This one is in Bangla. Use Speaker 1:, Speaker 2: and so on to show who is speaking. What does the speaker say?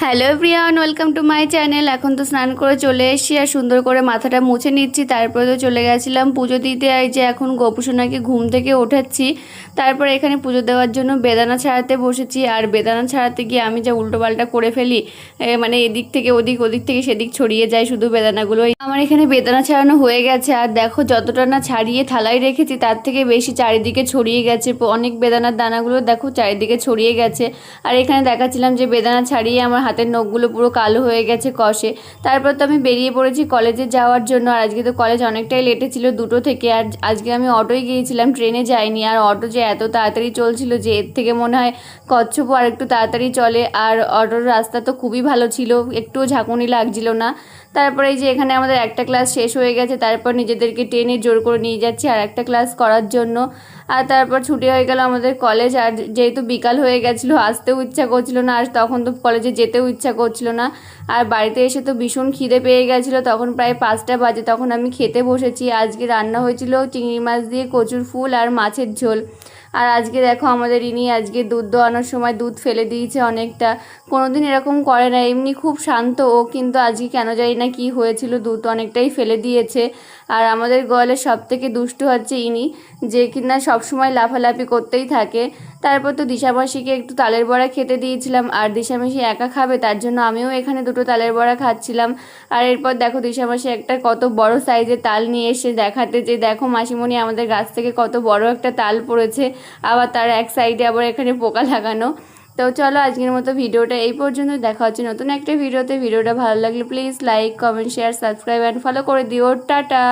Speaker 1: Hello everyone, welcome to my channel. এখন তো স্নান করে চলে এসেছি আর সুন্দর করে মাথাটা মুছে নিচ্ছি। তারপরে তো চলে গেছিলাম পুজো দিতে। আর যে এখন গোপুসোনাকে ঘুম থেকে ওঠাচ্ছি। তারপরে এখানে পুজো দেওয়ার জন্য বেদানা ছাড়াতে বসেছি। আর বেদানা ছাড়াতে গিয়ে আমি যা উল্টোপাল্টা করে ফেলি, মানে এদিক থেকে ওদিক, ওদিক থেকে সেদিক ছড়িয়ে যায় শুধু বেদানাগুলো। আমার এখানে বেদানা ছাড়ানো হয়ে গেছে। আর দেখো যতটা না ছাড়িয়ে থালায় রেখেছি তার থেকে বেশি চারিদিকে ছড়িয়ে গেছে। অনেক বেদানার দানাগুলো দেখো চারিদিকে ছড়িয়ে গেছে। আর এখানে দেখাচ্ছিলাম যে বেদানা ছাড়িয়ে আমার হাতের নখগুলো পুরো কালো হয়ে গেছে কষে। তারপর তো আমি বেরিয়ে পড়েছি কলেজে যাওয়ার জন্য। আর আজকে তো কলেজ অনেকটাই লেটে ছিল, 2টো থেকে। আর আজকে আমি অটোয় গিয়েছিলাম, ট্রেনে যাইনি। আর অটো যে এত তাড়াতাড়ি চলছিল যে এর থেকে মনে হয় কচ্ছপও আর একটু তাড়াতাড়ি চলে। আর অটোর রাস্তা তো খুবই ভালো ছিল, একটুও ঝাঁকুনি লাগছিল না। তারপরে এই যে এখানে আমাদের একটা ক্লাস শেষ হয়ে গেছে, তারপর নিজেদেরকে টেনে জোর করে নিয়ে যাচ্ছি আর একটা ক্লাস করার জন্য। আর তারপর ছুটি হয়ে গেল আমাদের কলেজ। আর যেহেতু বিকাল হয়ে গেছিলো, আসতেও ইচ্ছা করছিল না, আর তখন তো কলেজে যেতেও ইচ্ছা করছিল না। আর বাড়িতে এসে তো ভীষণ খিদে পেয়ে গেছিলো, তখন প্রায় 5টা বাজে। তখন আমি খেতে বসেছি। আজকে রান্না হয়েছিল চিংড়ি মাছ দিয়ে কচুর ফুল আর মাছের ঝোল। আর আজকে দেখো আমাদের ইনি আজকে দুধ দোয়ানোর সময় দুধ ফেলে দিয়েছে অনেকটা। কোনোদিন এরকম করে না, এমনি খুব শান্ত ও, কিন্তু আজকে কেন জানি না কি হয়েছিল, দুধ অনেকটাই ফেলে দিয়েছে। আর আমাদের গোয়ালের সব থেকে দুষ্টু হচ্ছে ইনি, যে কিনা সবসময় লাফালাফি করতেই থাকে। তারপর তো দিশামাসিকে একটু তালের বড়া খেতে দিয়েছিলাম। আর দিশামাসি একা খাবে, তার জন্য আমিও এখানে 2টো তালের বড়া খাচ্ছিলাম। আর এরপর দেখো দিশামাসি একটা কত বড় সাইজের তাল নিয়ে এসে দেখাতে, যে দেখো মাসিমণি আমাদের গাছ থেকে কত বড় একটা তাল পড়েছে। আবার তার এক সাইডে আবার এখানে পোকা লাগানো। তো চলো আজকের মতো ভিডিওটা এই পর্যন্ত। দেখা হচ্ছে নতুন একটা ভিডিওতে। ভিডিওটা ভালো লাগলে please like, comment, share, subscribe and follow করে দিও। টাটা।